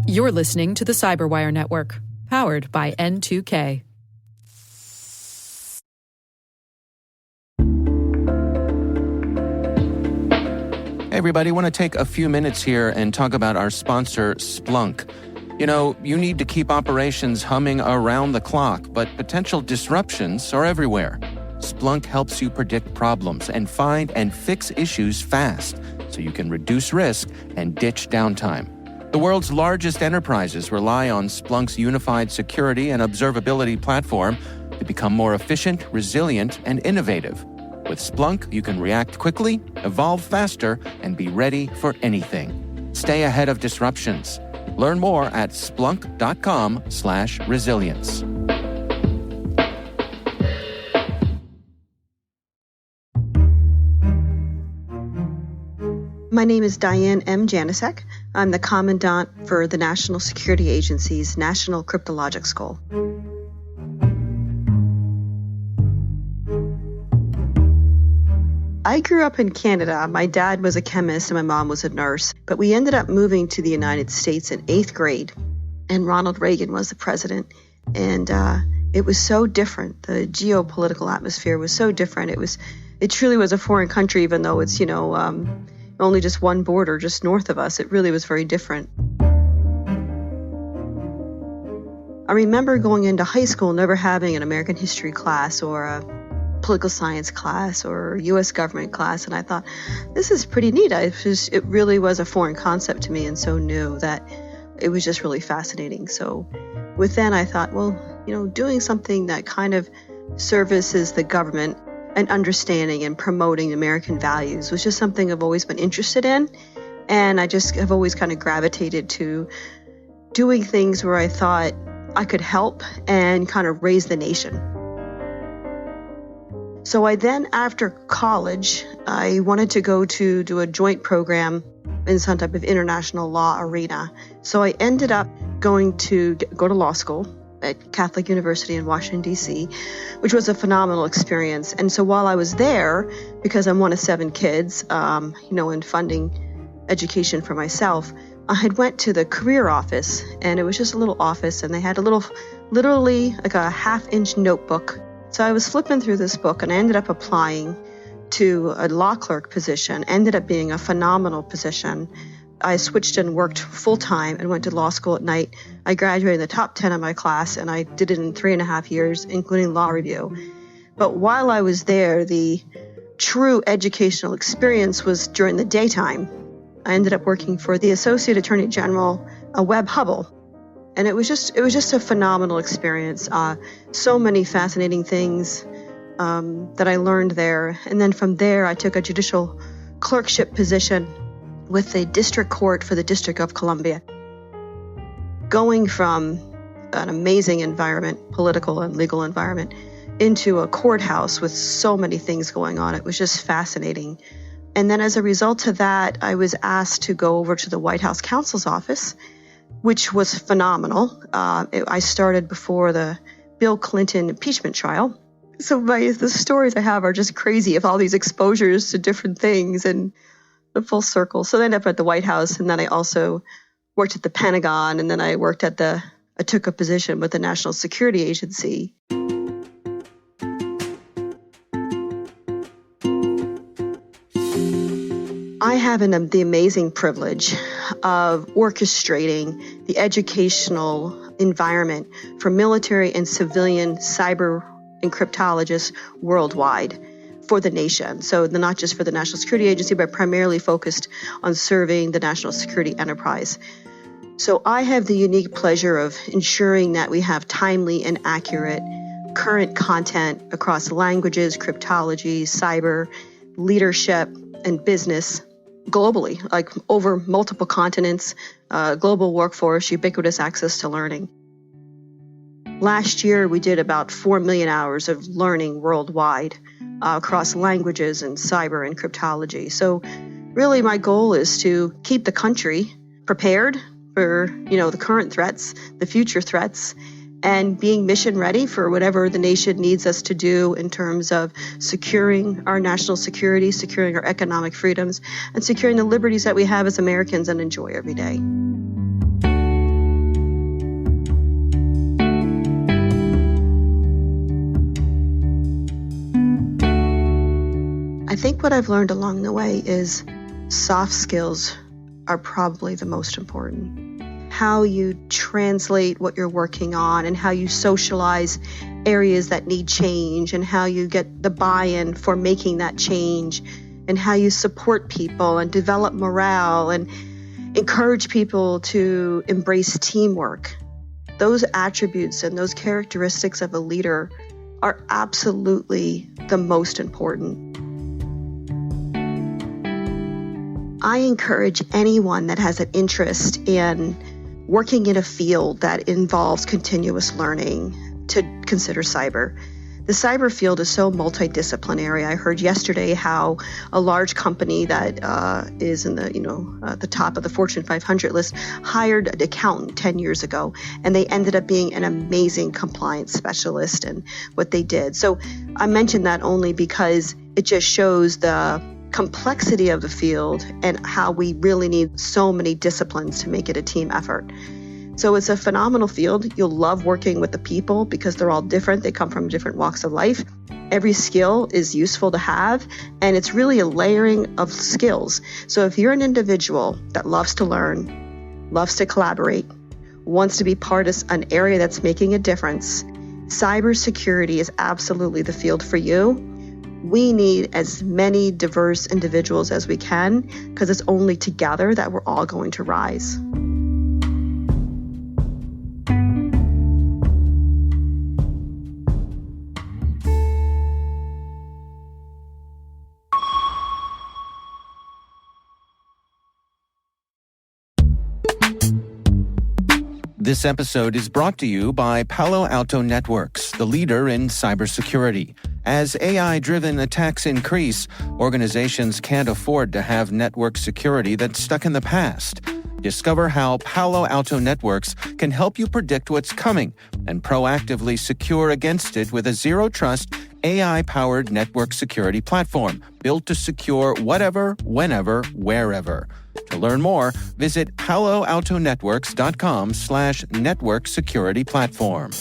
You're listening to the Cyberwire Network, powered by N2K. Hey everybody, I want to take a few minutes here and talk about our sponsor, Splunk. You know, you need to keep operations humming around the clock, but potential disruptions are everywhere. Splunk helps you predict problems and find and fix issues fast, so you can reduce risk and ditch downtime. The world's largest enterprises rely on Splunk's unified security and observability platform to become more efficient, resilient, and innovative. With Splunk, you can react quickly, evolve faster, and be ready for anything. Stay ahead of disruptions. Learn more at splunk.com/resilience. My name is Diane M. Janosek. I'm the Commandant for the National Security Agency's National Cryptologic School. I grew up in Canada. My dad was a chemist and my mom was a nurse, but we ended up moving to the United States in 8th grade, and Ronald Reagan was the president. And it was so different. The geopolitical atmosphere was so different. It truly was a foreign country, even though it's, only just one border just north of us. It really was very different. I remember going into high school never having an American history class or a political science class or U.S. government class, and I thought, this is pretty neat. It really was a foreign concept to me and so new that it was just really fascinating. So with then I thought, well, doing something that kind of services the government and understanding and promoting American values was just something I've always been interested in. And I just have always kind of gravitated to doing things where I thought I could help and kind of raise the nation. So I then, after college, I wanted to go to do a joint program in some type of international law arena. So I ended up going to go to law school at Catholic University in Washington, D.C., which was a phenomenal experience. And so while I was there, because I'm one of 7 kids, and funding education for myself, I had went to the career office, and it was just a little office, and they had literally like a half-inch notebook. So I was flipping through this book, and I ended up applying to a law clerk position, ended up being a phenomenal position. I switched and worked full-time and went to law school at night. I graduated in the top 10 of my class, and I did it in 3.5 years, including law review. But while I was there, the true educational experience was during the daytime. I ended up working for the Associate Attorney General, Webb Hubbell. And it was just a phenomenal experience. So many fascinating things that I learned there. And then from there, I took a judicial clerkship position with the district court for the District of Columbia. Going from an amazing environment, political and legal environment, into a courthouse with so many things going on, it was just fascinating. And then as a result of that, I was asked to go over to the White House Counsel's office, which was phenomenal. I started before the Bill Clinton impeachment trial. So the stories I have are just crazy of all these exposures to different things and the full circle. So I ended up at the White House, and then I also worked at the Pentagon, and then I took a position with the National Security Agency. I have the amazing privilege of orchestrating the educational environment for military and civilian cyber and cryptologists worldwide for the nation. So not just for the National Security Agency, but primarily focused on serving the national security enterprise. So I have the unique pleasure of ensuring that we have timely and accurate current content across languages, cryptology, cyber, leadership, and business globally, like over multiple continents, global workforce, ubiquitous access to learning. Last year, we did about 4 million hours of learning worldwide across languages and cyber and cryptology. So really my goal is to keep the country prepared for, the current threats, the future threats, and being mission ready for whatever the nation needs us to do in terms of securing our national security, securing our economic freedoms, and securing the liberties that we have as Americans and enjoy every day. I think what I've learned along the way is soft skills are probably the most important. How you translate what you're working on and how you socialize areas that need change and how you get the buy-in for making that change and how you support people and develop morale and encourage people to embrace teamwork. Those attributes and those characteristics of a leader are absolutely the most important. I encourage anyone that has an interest in working in a field that involves continuous learning to consider cyber. The cyber field is so multidisciplinary. I heard yesterday how a large company that is in the top of the Fortune 500 list hired an accountant 10 years ago, and they ended up being an amazing compliance specialist in what they did. So I mention that only because it just shows the complexity of the field and how we really need so many disciplines to make it a team effort. So it's a phenomenal field. You'll love working with the people because they're all different. They come from different walks of life. Every skill is useful to have, and it's really a layering of skills. So if you're an individual that loves to learn, loves to collaborate, wants to be part of an area that's making a difference, cybersecurity is absolutely the field for you. We need as many diverse individuals as we can because it's only together that we're all going to rise. This episode is brought to you by Palo Alto Networks, the leader in cybersecurity. As AI-driven attacks increase, organizations can't afford to have network security that's stuck in the past. Discover how Palo Alto Networks can help you predict what's coming and proactively secure against it with a zero-trust, AI-powered network security platform built to secure whatever, whenever, wherever. To learn more, visit paloaltonetworks.com/network security platform.